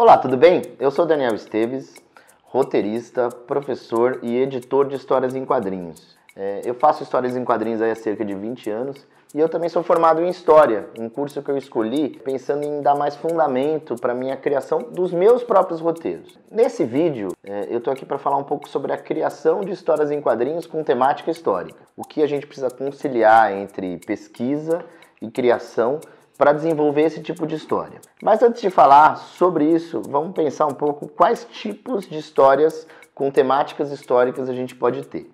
Olá, tudo bem? Eu sou Daniel Esteves, roteirista, professor e editor de histórias em quadrinhos. Eu faço histórias em quadrinhos há cerca de 20 anos e eu também sou formado em História, um curso que eu escolhi pensando em dar mais fundamento para a minha criação dos meus próprios roteiros. Nesse vídeo, eu estou aqui para falar um pouco sobre a criação de histórias em quadrinhos com temática histórica. O que a gente precisa conciliar entre pesquisa e criação para desenvolver esse tipo de história. Mas antes de falar sobre isso, vamos pensar um pouco quais tipos de histórias com temáticas históricas a gente pode ter.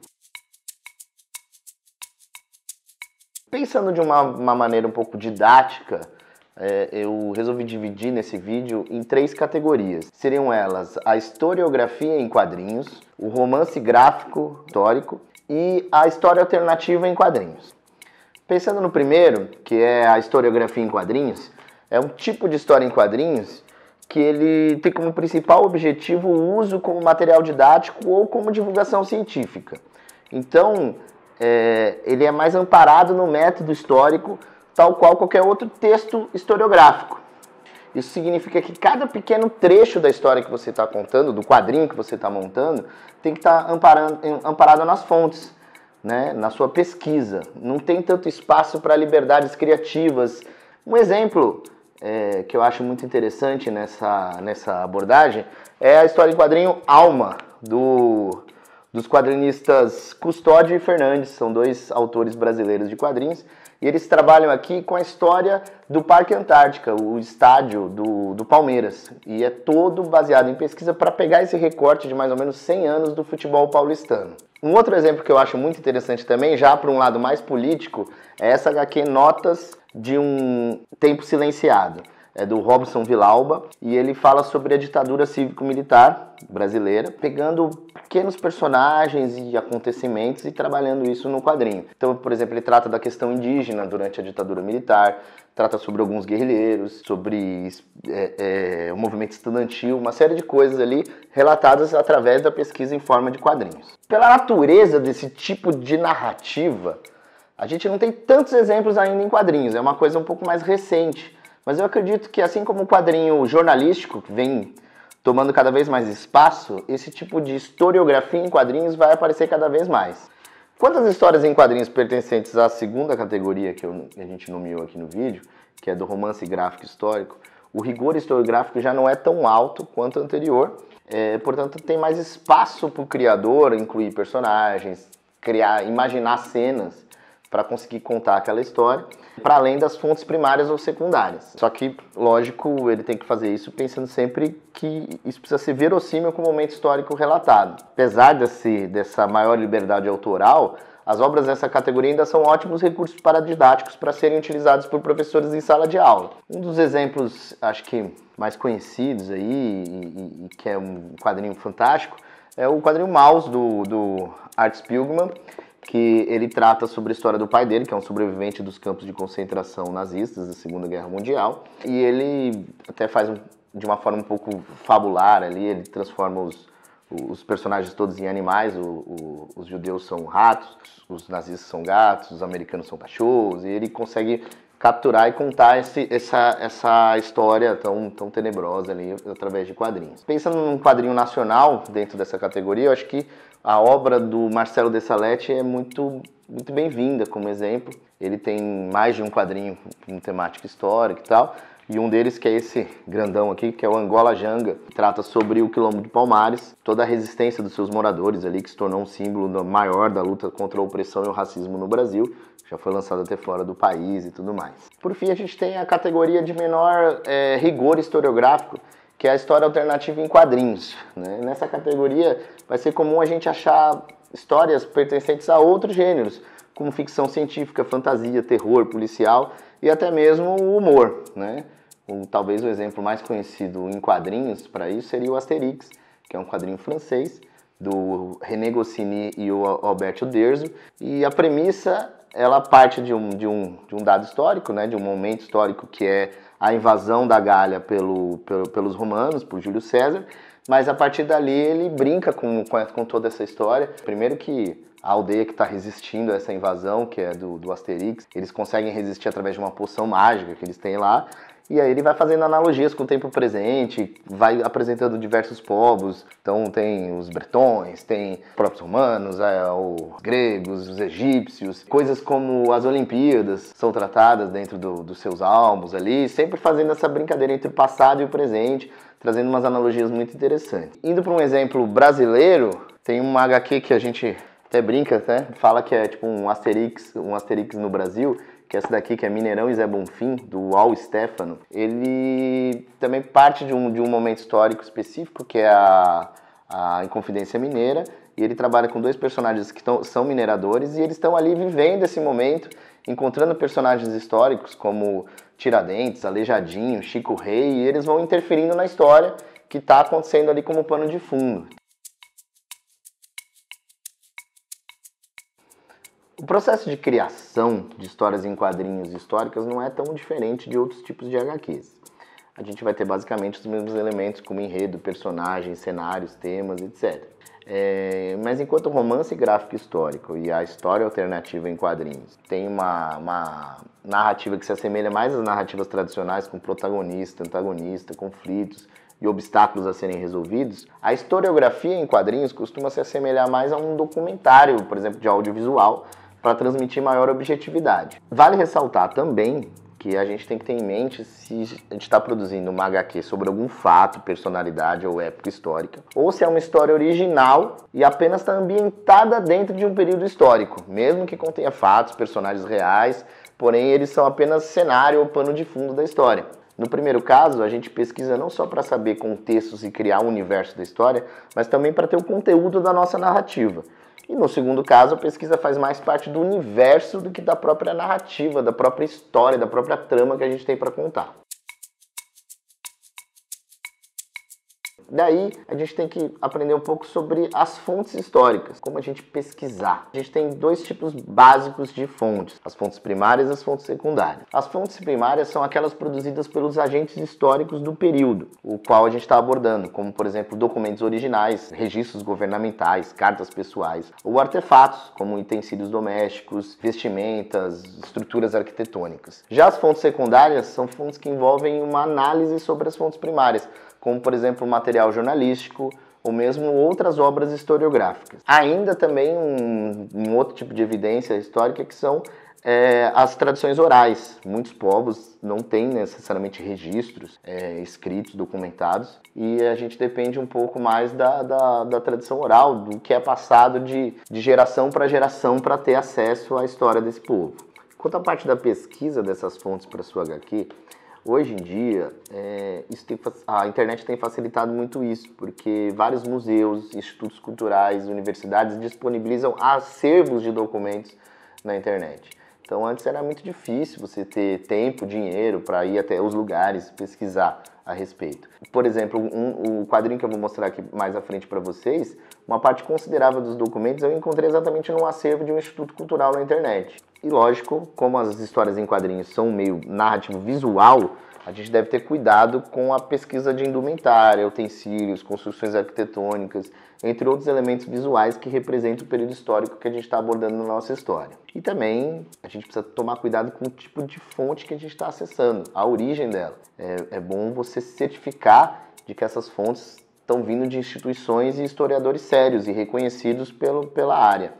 Pensando de uma maneira um pouco didática, eu resolvi dividir nesse vídeo em 3 categorias. Seriam elas a historiografia em quadrinhos, o romance gráfico histórico e a história alternativa em quadrinhos. Pensando no primeiro, que é a historiografia em quadrinhos, é um tipo de história em quadrinhos que ele tem como principal objetivo o uso como material didático ou como divulgação científica. Então, ele é mais amparado no método histórico, tal qual qualquer outro texto historiográfico. Isso significa que cada pequeno trecho da história que você está contando, do quadrinho que você está montando, tem que estar amparado nas fontes, né, na sua pesquisa. Não tem tanto espaço para liberdades criativas. Um exemplo que eu acho muito interessante nessa abordagem é a história em quadrinho Alma, dos quadrinistas Custódio e Fernandes. São 2 autores brasileiros de quadrinhos, e eles trabalham aqui com a história do Parque Antártica, o estádio do Palmeiras, e é todo baseado em pesquisa para pegar esse recorte de mais ou menos 100 anos do futebol paulistano. Um outro exemplo que eu acho muito interessante também, já para um lado mais político, é essa HQ Notas de um Tempo Silenciado. É do Robson Vilauba, e ele fala sobre a ditadura cívico-militar brasileira, pegando pequenos personagens e acontecimentos e trabalhando isso no quadrinho. Então, por exemplo, ele trata da questão indígena durante a ditadura militar, trata sobre alguns guerrilheiros, sobre o movimento estudantil, uma série de coisas ali relatadas através da pesquisa em forma de quadrinhos. Pela natureza desse tipo de narrativa, a gente não tem tantos exemplos ainda em quadrinhos, é uma coisa um pouco mais recente. Mas eu acredito que, assim como o quadrinho jornalístico, que vem tomando cada vez mais espaço, esse tipo de historiografia em quadrinhos vai aparecer cada vez mais. Quanto às histórias em quadrinhos pertencentes à segunda categoria que a gente nomeou aqui no vídeo, que é do romance gráfico histórico, o rigor historiográfico já não é tão alto quanto o anterior, portanto tem mais espaço para o criador incluir personagens, imaginar cenas para conseguir contar aquela história, para além das fontes primárias ou secundárias. Só que, lógico, ele tem que fazer isso pensando sempre que isso precisa ser verossímil com o momento histórico relatado. Apesar dessa maior liberdade autoral, as obras dessa categoria ainda são ótimos recursos paradidáticos para serem utilizados por professores em sala de aula. Um dos exemplos, acho que mais conhecidos aí, e que é um quadrinho fantástico, é o quadrinho Maus, do Art Spiegelman, que ele trata sobre a história do pai dele, que é um sobrevivente dos campos de concentração nazistas da Segunda Guerra Mundial, e ele até faz de uma forma um pouco fabular ali, ele transforma os personagens todos em animais, os judeus são ratos, os nazistas são gatos, os americanos são cachorros, e ele consegue capturar e contar essa história tão tenebrosa ali através de quadrinhos. Pensando num quadrinho nacional dentro dessa categoria, eu acho que a obra do Marcelo Dessalete é muito bem-vinda como exemplo. Ele tem mais de um quadrinho com temática histórica e tal, e um deles que é esse grandão aqui, que é o Angola Janga, que trata sobre o Quilombo de Palmares, toda a resistência dos seus moradores ali, que se tornou um símbolo maior da luta contra a opressão e o racismo no Brasil, já foi lançado até fora do país e tudo mais. Por fim, a gente tem a categoria de menor rigor historiográfico, que é a história alternativa em quadrinhos, né? Nessa categoria vai ser comum a gente achar histórias pertencentes a outros gêneros, como ficção científica, fantasia, terror, policial e até mesmo o humor, né? Talvez o exemplo mais conhecido em quadrinhos para isso seria o Asterix, que é um quadrinho francês do René Goscinny e o Albert Uderzo, e a premissa ela parte de um dado histórico, né? De um momento histórico que é a invasão da Gália pelos romanos, por Júlio César, mas a partir dali ele brinca com toda essa história. Primeiro que a aldeia que está resistindo a essa invasão, que é do Asterix, eles conseguem resistir através de uma poção mágica que eles têm lá, E aí ele vai fazendo analogias com o tempo presente, vai apresentando diversos povos. Então tem os bretões, tem os próprios romanos, os gregos, os egípcios. Coisas como as Olimpíadas são tratadas dentro dos seus álbuns ali, sempre fazendo essa brincadeira entre o passado e o presente, trazendo umas analogias muito interessantes. Indo para um exemplo brasileiro, tem uma HQ que a gente até brinca, né? Fala que é tipo um Asterix no Brasil, que é essa daqui, que é Mineirão e Zé Bonfim, do Al Stefano. Ele também parte de um momento histórico específico, que é a Inconfidência Mineira, e ele trabalha com dois personagens que são mineradores, e eles estão ali vivendo esse momento, encontrando personagens históricos como Tiradentes, Aleijadinho, Chico Rei, e eles vão interferindo na história que está acontecendo ali como pano de fundo. O processo de criação de histórias em quadrinhos históricas não é tão diferente de outros tipos de HQs. A gente vai ter basicamente os mesmos elementos como enredo, personagens, cenários, temas, etc. Mas enquanto o romance gráfico histórico e a história alternativa em quadrinhos tem uma narrativa que se assemelha mais às narrativas tradicionais, com protagonista, antagonista, conflitos e obstáculos a serem resolvidos, a historiografia em quadrinhos costuma se assemelhar mais a um documentário, por exemplo, de audiovisual, para transmitir maior objetividade. Vale ressaltar também que a gente tem que ter em mente se a gente está produzindo uma HQ sobre algum fato, personalidade ou época histórica, ou se é uma história original e apenas está ambientada dentro de um período histórico, mesmo que contenha fatos, personagens reais, porém eles são apenas cenário ou pano de fundo da história. No primeiro caso, a gente pesquisa não só para saber contextos e criar um universo da história, mas também para ter o conteúdo da nossa narrativa. E no segundo caso, a pesquisa faz mais parte do universo do que da própria narrativa, da própria história, da própria trama que a gente tem para contar. Daí, a gente tem que aprender um pouco sobre as fontes históricas, como a gente pesquisar. A gente tem dois tipos básicos de fontes, as fontes primárias e as fontes secundárias. As fontes primárias são aquelas produzidas pelos agentes históricos do período, o qual a gente está abordando, como, por exemplo, documentos originais, registros governamentais, cartas pessoais, ou artefatos, como utensílios domésticos, vestimentas, estruturas arquitetônicas. Já as fontes secundárias são fontes que envolvem uma análise sobre as fontes primárias, como, por exemplo, material jornalístico ou mesmo outras obras historiográficas. Ainda também um outro tipo de evidência histórica que são as tradições orais. Muitos povos não têm necessariamente registros escritos, documentados, e a gente depende um pouco mais da tradição oral, do que é passado de geração para geração para ter acesso à história desse povo. Quanto à parte da pesquisa dessas fontes para a sua HQ, hoje em dia, a internet tem facilitado muito isso, porque vários museus, institutos culturais, universidades disponibilizam acervos de documentos na internet. Então, antes era muito difícil você ter tempo, dinheiro para ir até os lugares pesquisar a respeito. Por exemplo, o quadrinho que eu vou mostrar aqui mais à frente para vocês, uma parte considerável dos documentos eu encontrei exatamente no acervo de um instituto cultural na internet. E lógico, como as histórias em quadrinhos são meio narrativo visual, a gente deve ter cuidado com a pesquisa de indumentária, utensílios, construções arquitetônicas, entre outros elementos visuais que representam o período histórico que a gente está abordando na nossa história. E também a gente precisa tomar cuidado com o tipo de fonte que a gente está acessando, a origem dela. É bom você se certificar de que essas fontes estão vindo de instituições e historiadores sérios e reconhecidos pela área.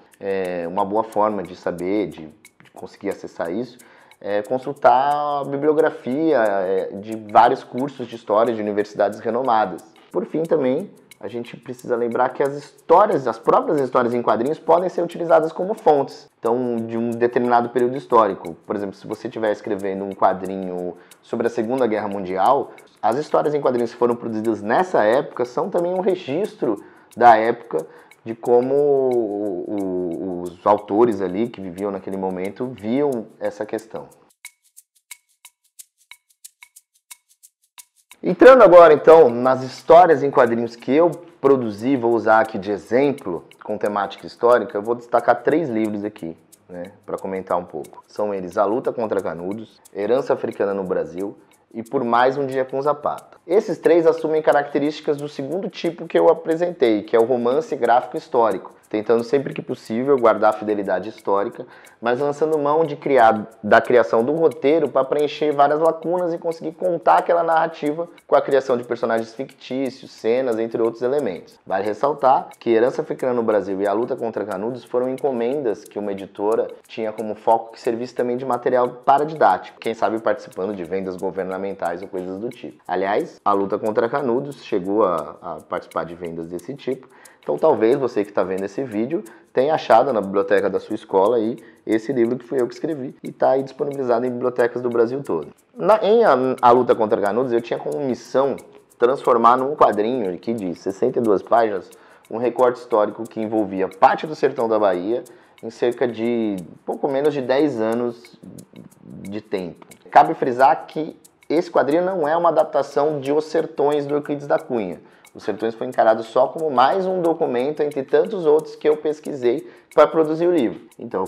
Uma boa forma de saber, de conseguir acessar isso, consultar a bibliografia de vários cursos de história de universidades renomadas. Por fim, também, a gente precisa lembrar que as próprias histórias em quadrinhos podem ser utilizadas como fontes, então, de um determinado período histórico. Por exemplo, se você estiver escrevendo um quadrinho sobre a Segunda Guerra Mundial, as histórias em quadrinhos que foram produzidas nessa época são também um registro da época, de como os autores ali que viviam naquele momento viam essa questão. Entrando agora, então, nas histórias em quadrinhos que eu produzi, vou usar aqui de exemplo, com temática histórica, eu vou destacar 3 livros aqui, para comentar um pouco. São eles A Luta contra Canudos, Herança Africana no Brasil e Por Mais um Dia com Zapata. Esses 3 assumem características do segundo tipo que eu apresentei, que é o romance gráfico histórico, tentando sempre que possível guardar a fidelidade histórica, mas lançando mão da criação do roteiro para preencher várias lacunas e conseguir contar aquela narrativa com a criação de personagens fictícios, cenas, entre outros elementos. Vale ressaltar que Herança Africana no Brasil e A Luta contra Canudos foram encomendas que uma editora tinha como foco que servisse também de material paradidático, quem sabe participando de vendas governamentais ou coisas do tipo. Aliás, A Luta contra Canudos chegou a participar de vendas desse tipo, então talvez você que está vendo esse vídeo tenha achado na biblioteca da sua escola aí esse livro que fui eu que escrevi e está aí disponibilizado em bibliotecas do Brasil todo. Em A Luta contra Canudos eu tinha como missão transformar num quadrinho aqui de 62 páginas um recorte histórico que envolvia parte do sertão da Bahia em cerca de pouco menos de 10 anos de tempo. Cabe frisar que esse quadrinho não é uma adaptação de Os Sertões do Euclides da Cunha. Os Sertões foi encarado só como mais um documento entre tantos outros que eu pesquisei para produzir o livro. Então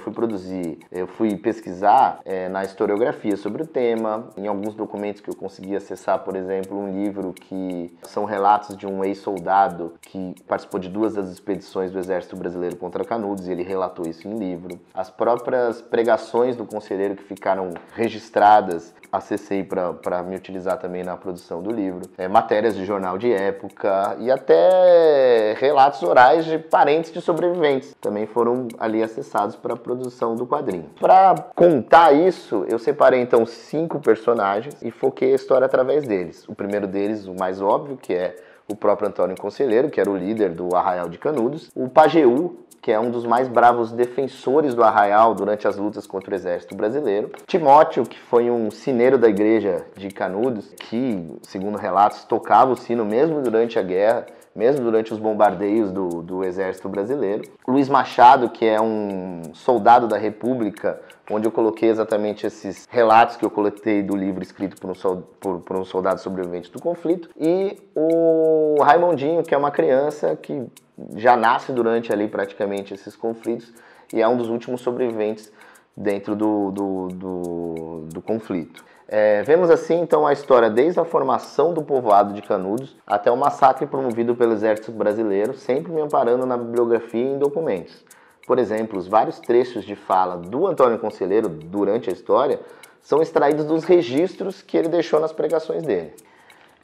eu fui pesquisar na historiografia sobre o tema, em alguns documentos que eu consegui acessar, por exemplo, um livro que são relatos de um ex-soldado que participou de 2 das expedições do Exército Brasileiro contra Canudos, e ele relatou isso em livro. As próprias pregações do conselheiro que ficaram registradas, acessei para me utilizar também na produção do livro, matérias de jornal de época e até relatos orais de parentes de sobreviventes também foram ali acessados para a produção do quadrinho. Para contar isso, eu separei então 5 personagens e foquei a história através deles. O primeiro deles, o mais óbvio, que é o próprio Antônio Conselheiro, que era o líder do Arraial de Canudos, o Pajeú, que é um dos mais bravos defensores do Arraial durante as lutas contra o Exército Brasileiro. Timóteo, que foi um sineiro da igreja de Canudos, que, segundo relatos, tocava o sino mesmo durante a guerra, mesmo durante os bombardeios do Exército Brasileiro. Luiz Machado, que é um soldado da República, onde eu coloquei exatamente esses relatos que eu coletei do livro escrito por um soldado sobrevivente do conflito. E o Raimondinho, que é uma criança que já nasce durante ali praticamente esses conflitos e é um dos últimos sobreviventes dentro do conflito. Vemos assim então a história desde a formação do povoado de Canudos até o massacre promovido pelo Exército Brasileiro, sempre me amparando na bibliografia e em documentos. Por exemplo, os vários trechos de fala do Antônio Conselheiro durante a história são extraídos dos registros que ele deixou nas pregações dele.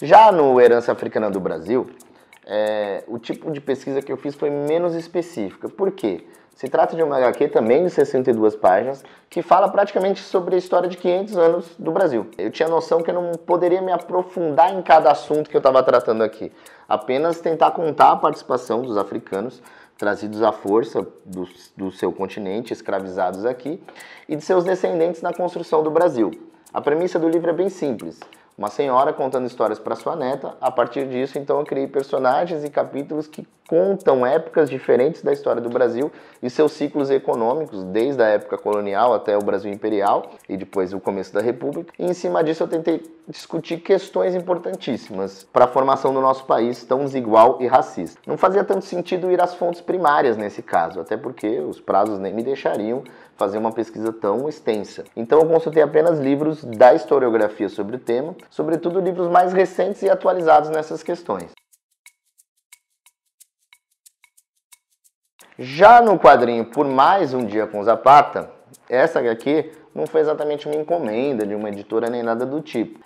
Já no Herança Africana do Brasil, o tipo de pesquisa que eu fiz foi menos específica. Por quê? Se trata de uma HQ também de 62 páginas, que fala praticamente sobre a história de 500 anos do Brasil. Eu tinha noção que eu não poderia me aprofundar em cada assunto que eu estava tratando aqui. Apenas tentar contar a participação dos africanos, trazidos à força do seu continente, escravizados aqui, e de seus descendentes na construção do Brasil. A premissa do livro é bem simples. Uma senhora contando histórias para sua neta. A partir disso, então, eu criei personagens e capítulos que contam épocas diferentes da história do Brasil e seus ciclos econômicos, desde a época colonial até o Brasil Imperial e depois o começo da República. E em cima disso eu tentei discutir questões importantíssimas para a formação do nosso país tão desigual e racista. Não fazia tanto sentido ir às fontes primárias nesse caso, até porque os prazos nem me deixariam fazer uma pesquisa tão extensa. Então eu consultei apenas livros da historiografia sobre o tema, sobretudo livros mais recentes e atualizados nessas questões. Já no quadrinho Por Mais Um Dia com Zapata, essa HQ não foi exatamente uma encomenda de uma editora nem nada do tipo.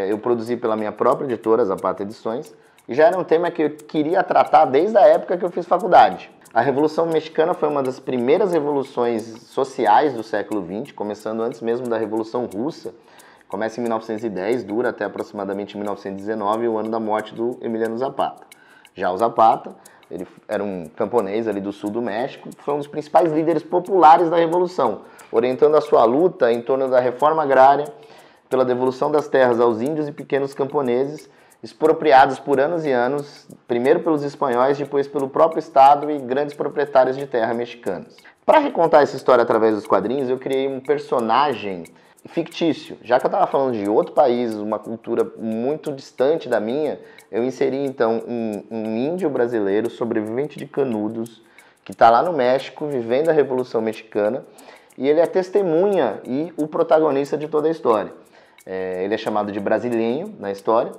Eu produzi pela minha própria editora, Zapata Edições, e já era um tema que eu queria tratar desde a época que eu fiz faculdade. A Revolução Mexicana foi uma das primeiras revoluções sociais do século XX, começando antes mesmo da Revolução Russa. Começa em 1910, dura até aproximadamente 1919, o ano da morte do Emiliano Zapata. Já o Zapata, ele era um camponês ali do sul do México, foi um dos principais líderes populares da Revolução, orientando a sua luta em torno da reforma agrária, pela devolução das terras aos índios e pequenos camponeses, expropriados por anos e anos, primeiro pelos espanhóis, depois pelo próprio Estado e grandes proprietários de terra mexicanos. Para recontar essa história através dos quadrinhos, eu criei um personagem fictício. Já que eu estava falando de outro país, uma cultura muito distante da minha, eu inseri então um índio brasileiro, sobrevivente de Canudos, que está lá no México, vivendo a Revolução Mexicana, e ele é testemunha e o protagonista de toda a história. Ele é chamado de brasileiro na história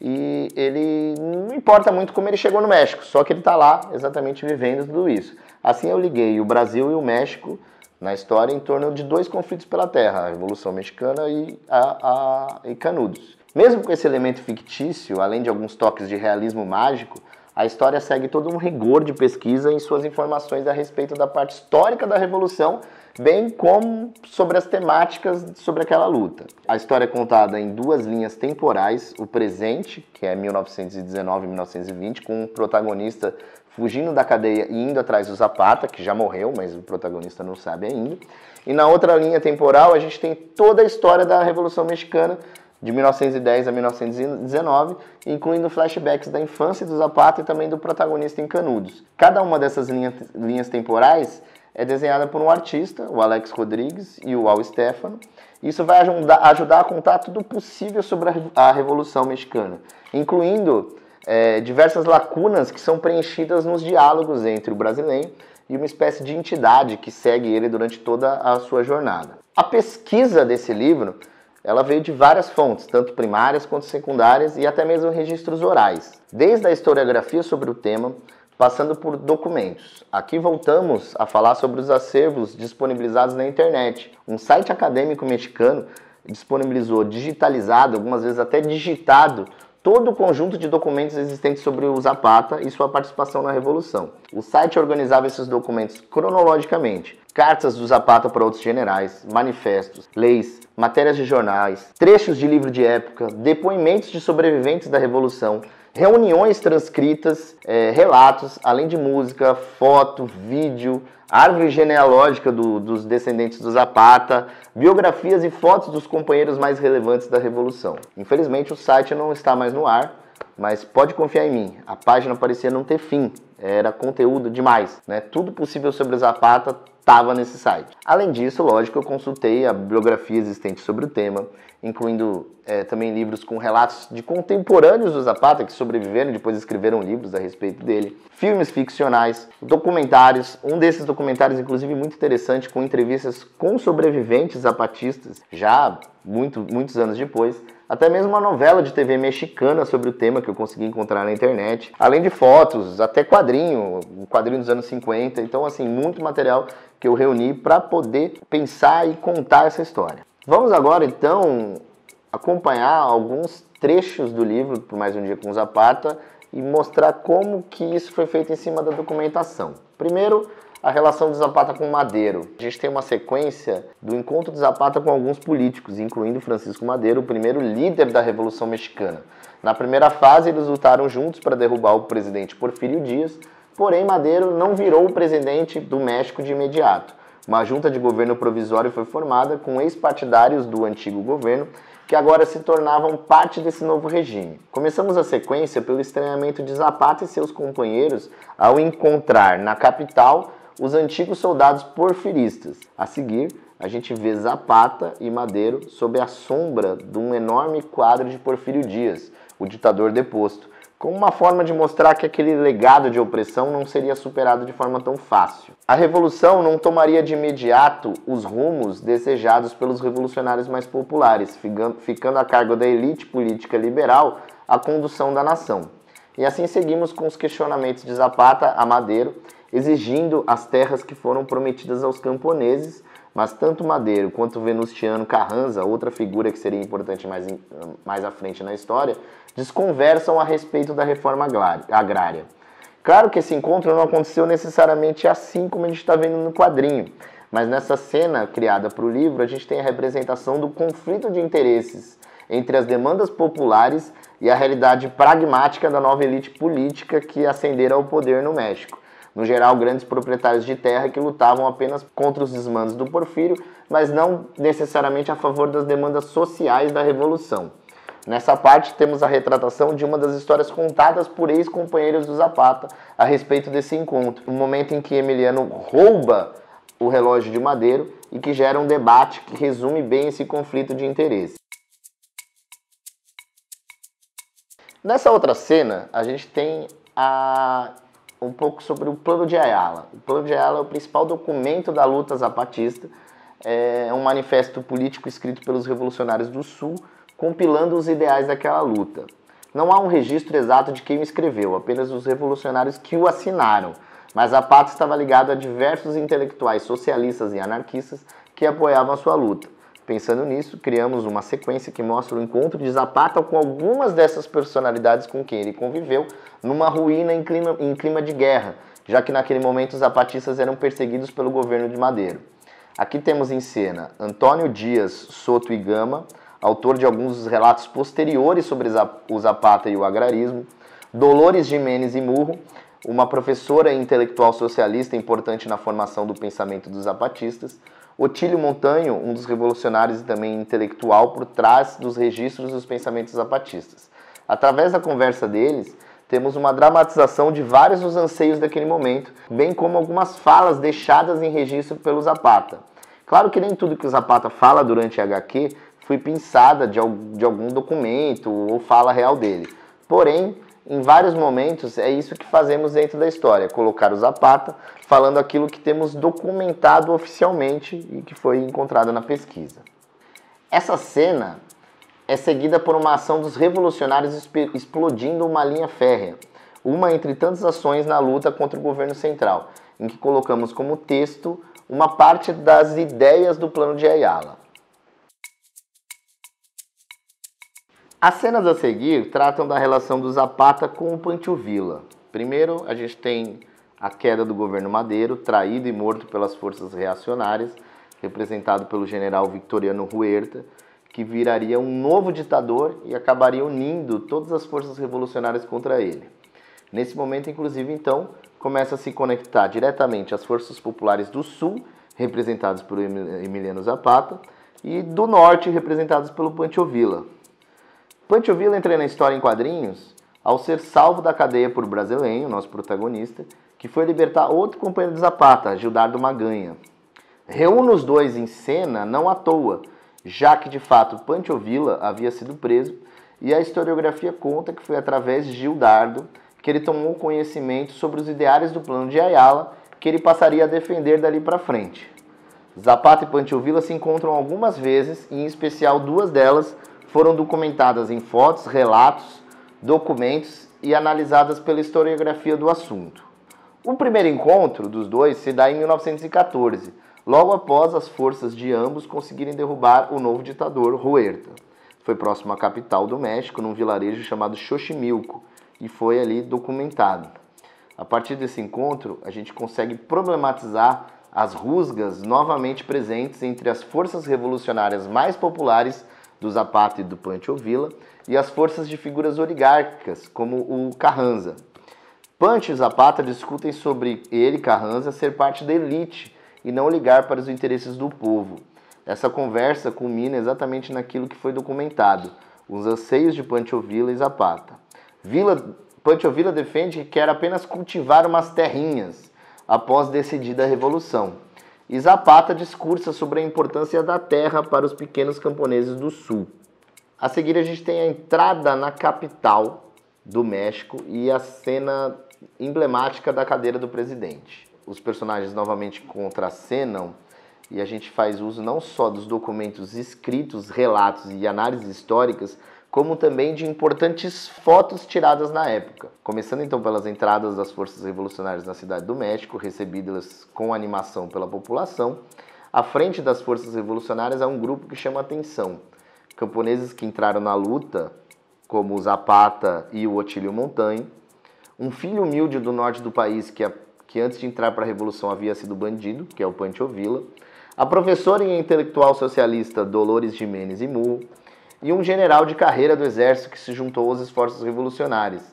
e ele não importa muito como ele chegou no México, só que ele está lá exatamente vivendo tudo isso. Assim eu liguei o Brasil e o México na história em torno de dois conflitos pela terra, a Revolução Mexicana e Canudos. Mesmo com esse elemento fictício, além de alguns toques de realismo mágico, a história segue todo um rigor de pesquisa em suas informações a respeito da parte histórica da Revolução, bem como sobre as temáticas sobre aquela luta. A história é contada em duas linhas temporais, o presente, que é 1919 e 1920, com o protagonista fugindo da cadeia e indo atrás do Zapata, que já morreu, mas o protagonista não sabe ainda. E na outra linha temporal a gente tem toda a história da Revolução Mexicana, de 1910 a 1919, incluindo flashbacks da infância do Zapata e também do protagonista em Canudos. Cada uma dessas linhas temporais é desenhada por um artista, o Alex Rodrigues e o Al Stefano. Isso vai ajudar a contar tudo possível sobre a Revolução Mexicana, incluindo diversas lacunas que são preenchidas nos diálogos entre o brasileiro e uma espécie de entidade que segue ele durante toda a sua jornada. A pesquisa desse livro ela veio de várias fontes, tanto primárias quanto secundárias e até mesmo registros orais, desde a historiografia sobre o tema, passando por documentos. Aqui voltamos a falar sobre os acervos disponibilizados na internet. Um site acadêmico mexicano disponibilizou digitalizado, algumas vezes até digitado, todo o conjunto de documentos existentes sobre o Zapata e sua participação na Revolução. O site organizava esses documentos cronologicamente. Cartas do Zapata para outros generais, manifestos, leis, matérias de jornais, trechos de livro de época, depoimentos de sobreviventes da Revolução, reuniões transcritas, relatos, além de música, foto, vídeo, árvore genealógica dos descendentes do Zapata, biografias e fotos dos companheiros mais relevantes da Revolução. Infelizmente o site não está mais no ar, mas pode confiar em mim, a página parecia não ter fim, era conteúdo demais, né? Tudo possível sobre o Zapata estava nesse site. Além disso, lógico, eu consultei a bibliografia existente sobre o tema, incluindo também livros com relatos de contemporâneos do Zapata que sobreviveram e depois escreveram livros a respeito dele, filmes ficcionais, documentários, um desses documentários inclusive muito interessante, com entrevistas com sobreviventes zapatistas, já muitos anos depois, até mesmo uma novela de TV mexicana sobre o tema que eu consegui encontrar na internet, além de fotos, até um quadrinho dos anos 50, então assim, muito material que eu reuni para poder pensar e contar essa história. Vamos agora então acompanhar alguns trechos do livro Por Mais um Dia com Zapata e mostrar como que isso foi feito em cima da documentação. Primeiro, a relação do Zapata com Madero. A gente tem uma sequência do encontro de Zapata com alguns políticos, incluindo Francisco Madero, o primeiro líder da Revolução Mexicana. Na primeira fase, eles lutaram juntos para derrubar o presidente Porfírio Díaz, porém Madero não virou o presidente do México de imediato. Uma junta de governo provisório foi formada com ex-partidários do antigo governo, que agora se tornavam parte desse novo regime. Começamos a sequência pelo estranhamento de Zapata e seus companheiros ao encontrar na capital os antigos soldados porfiristas. A seguir, a gente vê Zapata e Madero sob a sombra de um enorme quadro de Porfírio Díaz, o ditador deposto, como uma forma de mostrar que aquele legado de opressão não seria superado de forma tão fácil. A revolução não tomaria de imediato os rumos desejados pelos revolucionários mais populares, ficando a cargo da elite política liberal a condução da nação. E assim seguimos com os questionamentos de Zapata a Madero, exigindo as terras que foram prometidas aos camponeses, mas tanto Madero quanto Venustiano Carranza, outra figura que seria importante mais à frente na história, desconversam a respeito da reforma agrária. Claro que esse encontro não aconteceu necessariamente assim como a gente está vendo no quadrinho, mas nessa cena criada para o livro a gente tem a representação do conflito de interesses entre as demandas populares e a realidade pragmática da nova elite política que ascendera ao poder no México. No geral, grandes proprietários de terra que lutavam apenas contra os desmandos do Porfírio, mas não necessariamente a favor das demandas sociais da Revolução. Nessa parte, temos a retratação de uma das histórias contadas por ex-companheiros do Zapata a respeito desse encontro, no momento em que Emiliano rouba o relógio de Madero e que gera um debate que resume bem esse conflito de interesse. Nessa outra cena, a gente tem um pouco sobre o Plano de Ayala. O Plano de Ayala é o principal documento da luta zapatista, é um manifesto político escrito pelos revolucionários do Sul, compilando os ideais daquela luta. Não há um registro exato de quem o escreveu, apenas os revolucionários que o assinaram, mas Zapata estava ligado a diversos intelectuais socialistas e anarquistas que apoiavam a sua luta. Pensando nisso, criamos uma sequência que mostra o encontro de Zapata com algumas dessas personalidades com quem ele conviveu numa ruína em clima de guerra, já que naquele momento os zapatistas eram perseguidos pelo governo de Madero. Aqui temos em cena Antônio Dias Soto e Gama, autor de alguns dos relatos posteriores sobre o Zapata e o agrarismo, Dolores Jimenez e Murro, uma professora e intelectual socialista importante na formação do pensamento dos zapatistas, Otílio Montanho, um dos revolucionários e também intelectual por trás dos registros dos pensamentos zapatistas. Através da conversa deles, temos uma dramatização de vários dos anseios daquele momento, bem como algumas falas deixadas em registro pelo Zapata. Claro que nem tudo que o Zapata fala durante a HQ foi pensada de algum documento ou fala real dele. Porém, em vários momentos é isso que fazemos dentro da história, colocar o Zapata falando aquilo que temos documentado oficialmente e que foi encontrado na pesquisa. Essa cena é seguida por uma ação dos revolucionários explodindo uma linha férrea, uma entre tantas ações na luta contra o governo central, em que colocamos como texto uma parte das ideias do plano de Ayala. As cenas a seguir tratam da relação do Zapata com o Pancho Villa. Primeiro, a gente tem a queda do governo Madero, traído e morto pelas forças reacionárias, representado pelo general Victoriano Huerta, que viraria um novo ditador e acabaria unindo todas as forças revolucionárias contra ele. Nesse momento, inclusive, então, começa a se conectar diretamente às forças populares do Sul, representadas por Emiliano Zapata, e do Norte, representadas pelo Pancho Villa. Pancho Villa entra na história em quadrinhos ao ser salvo da cadeia por Brasileiro, nosso protagonista, que foi libertar outro companheiro de Zapata, Gildardo Maganha. Reúne os dois em cena não à toa, já que de fato Pancho Villa havia sido preso e a historiografia conta que foi através de Gildardo que ele tomou conhecimento sobre os ideais do plano de Ayala que ele passaria a defender dali para frente. Zapata e Pancho Villa se encontram algumas vezes e em especial duas delas foram documentadas em fotos, relatos, documentos e analisadas pela historiografia do assunto. O primeiro encontro dos dois se dá em 1914, logo após as forças de ambos conseguirem derrubar o novo ditador, Huerta. Foi próximo à capital do México, num vilarejo chamado Xochimilco, e foi ali documentado. A partir desse encontro, a gente consegue problematizar as rusgas novamente presentes entre as forças revolucionárias mais populares do Zapata e do Pancho Villa e as forças de figuras oligárquicas, como o Carranza. Pancho e Zapata discutem sobre ele, Carranza, ser parte da elite e não ligar para os interesses do povo. Essa conversa culmina exatamente naquilo que foi documentado, os anseios de Pancho Villa e Zapata. Pancho Villa defende que quer apenas cultivar umas terrinhas após decidida a revolução. E Zapata discursa sobre a importância da terra para os pequenos camponeses do Sul. A seguir a gente tem a entrada na capital do México e a cena emblemática da cadeira do presidente. Os personagens novamente contracenam e a gente faz uso não só dos documentos escritos, relatos e análises históricas, como também de importantes fotos tiradas na época. Começando então pelas entradas das forças revolucionárias na cidade do México, recebidas com animação pela população. À frente das forças revolucionárias há um grupo que chama atenção. Camponeses que entraram na luta, como o Zapata e o Otílio Montanho. Um filho humilde do norte do país que antes de entrar para a revolução havia sido bandido, que é o Pancho Villa. A professora e intelectual socialista Dolores Jimenez e Murro. E um general de carreira do exército que se juntou aos esforços revolucionários,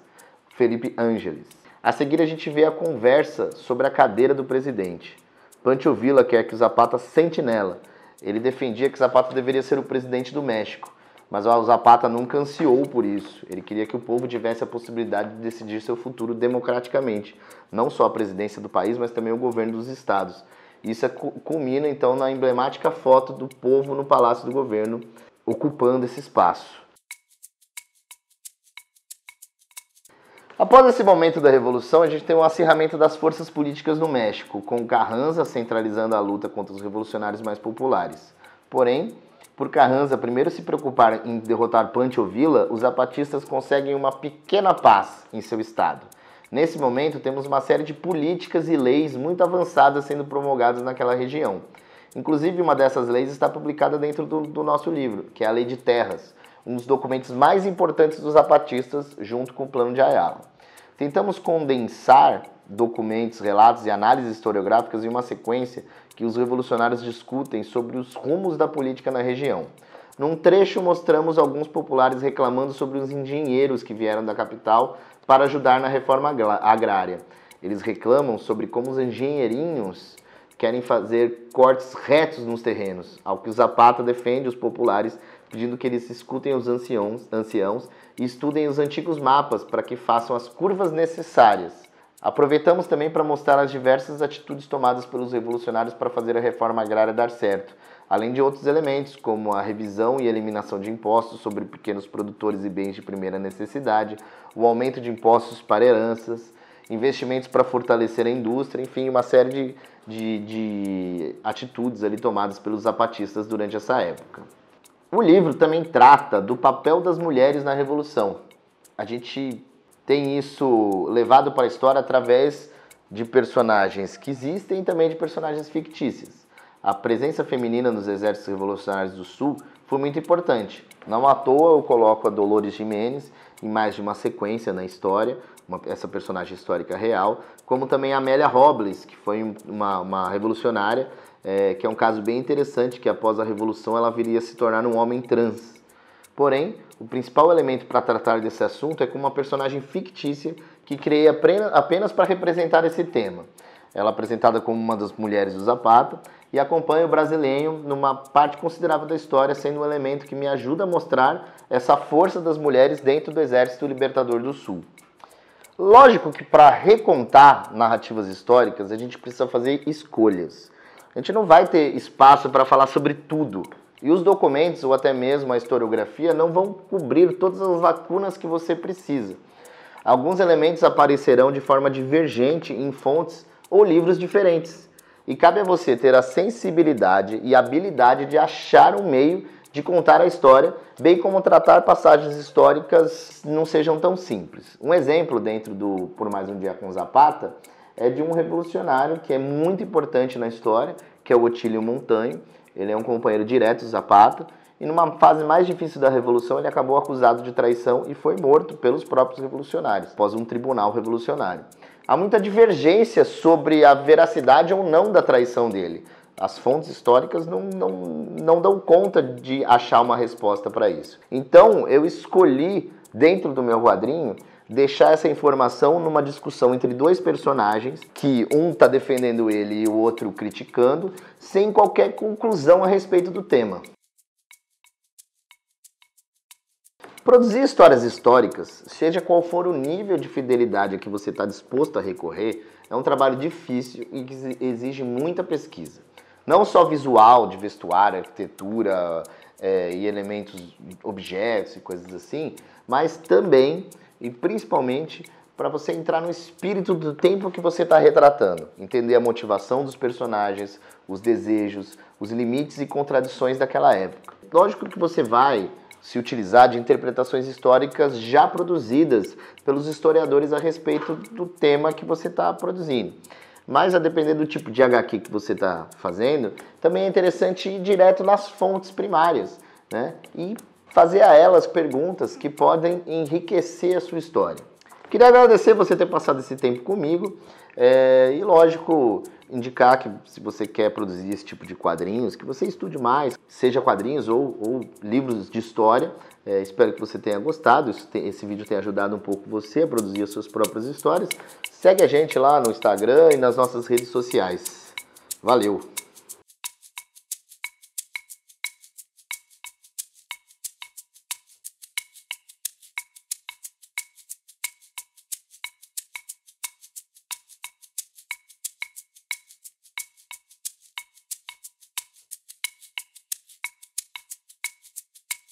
Felipe Ángeles. A seguir a gente vê a conversa sobre a cadeira do presidente. Pancho Villa quer que o Zapata sente nela. Ele defendia que Zapata deveria ser o presidente do México, mas o Zapata nunca ansiou por isso. Ele queria que o povo tivesse a possibilidade de decidir seu futuro democraticamente, não só a presidência do país, mas também o governo dos estados. Isso culmina então na emblemática foto do povo no Palácio do Governo, ocupando esse espaço. Após esse momento da Revolução, a gente tem um acirramento das forças políticas no México, com Carranza centralizando a luta contra os revolucionários mais populares. Porém, por Carranza primeiro se preocupar em derrotar Pancho Villa, os zapatistas conseguem uma pequena paz em seu estado. Nesse momento, temos uma série de políticas e leis muito avançadas sendo promulgadas naquela região. Inclusive, uma dessas leis está publicada dentro do nosso livro, que é a Lei de Terras, um dos documentos mais importantes dos zapatistas, junto com o Plano de Ayala. Tentamos condensar documentos, relatos e análises historiográficas em uma sequência que os revolucionários discutem sobre os rumos da política na região. Num trecho, mostramos alguns populares reclamando sobre os engenheiros que vieram da capital para ajudar na reforma agrária. Eles reclamam sobre como os engenheirinhos querem fazer cortes retos nos terrenos, ao que o Zapata defende os populares, pedindo que eles escutem os anciãos e estudem os antigos mapas para que façam as curvas necessárias. Aproveitamos também para mostrar as diversas atitudes tomadas pelos revolucionários para fazer a reforma agrária dar certo, além de outros elementos, como a revisão e eliminação de impostos sobre pequenos produtores e bens de primeira necessidade, o aumento de impostos para heranças, investimentos para fortalecer a indústria, enfim, uma série de atitudes ali tomadas pelos zapatistas durante essa época. O livro também trata do papel das mulheres na Revolução. A gente tem isso levado para a história através de personagens que existem e também de personagens fictícias. A presença feminina nos exércitos revolucionários do Sul foi muito importante. Não à toa eu coloco a Dolores Jiménez em mais de uma sequência na história, essa personagem histórica real, como também a Amélia Robles, que foi uma revolucionária, que é um caso bem interessante, que após a Revolução ela viria a se tornar um homem trans. Porém, o principal elemento para tratar desse assunto é com uma personagem fictícia que criei apenas para representar esse tema. Ela é apresentada como uma das mulheres do Zapata e acompanha o brasileiro numa parte considerável da história, sendo um elemento que me ajuda a mostrar essa força das mulheres dentro do Exército Libertador do Sul. Lógico que para recontar narrativas históricas, a gente precisa fazer escolhas. A gente não vai ter espaço para falar sobre tudo. E os documentos, ou até mesmo a historiografia, não vão cobrir todas as lacunas que você precisa. Alguns elementos aparecerão de forma divergente em fontes ou livros diferentes. E cabe a você ter a sensibilidade e habilidade de achar um meio de contar a história, bem como tratar passagens históricas não sejam tão simples. Um exemplo dentro do Por Mais Um Dia com Zapata é de um revolucionário que é muito importante na história, que é o Otílio Montanho. Ele é um companheiro direto do Zapata, e numa fase mais difícil da Revolução ele acabou acusado de traição e foi morto pelos próprios revolucionários, após um tribunal revolucionário. Há muita divergência sobre a veracidade ou não da traição dele. As fontes históricas não dão conta de achar uma resposta para isso. Então eu escolhi, dentro do meu quadrinho, deixar essa informação numa discussão entre dois personagens, que um está defendendo ele e o outro criticando, sem qualquer conclusão a respeito do tema. Produzir histórias históricas, seja qual for o nível de fidelidade a que você está disposto a recorrer, é um trabalho difícil e que exige muita pesquisa. Não só visual, de vestuário, arquitetura e elementos, objetos e coisas assim, mas também e principalmente para você entrar no espírito do tempo que você está retratando, entender a motivação dos personagens, os desejos, os limites e contradições daquela época. Lógico que você vai se utilizar de interpretações históricas já produzidas pelos historiadores a respeito do tema que você está produzindo. Mas a depender do tipo de HQ que você está fazendo, também é interessante ir direto nas fontes primárias, né? E fazer a elas perguntas que podem enriquecer a sua história. Queria agradecer você ter passado esse tempo comigo e, lógico, indicar que se você quer produzir esse tipo de quadrinhos, que você estude mais, seja quadrinhos ou livros de história. Espero que você tenha gostado, esse vídeo tenha ajudado um pouco você a produzir as suas próprias histórias. Segue a gente lá no Instagram e nas nossas redes sociais. Valeu!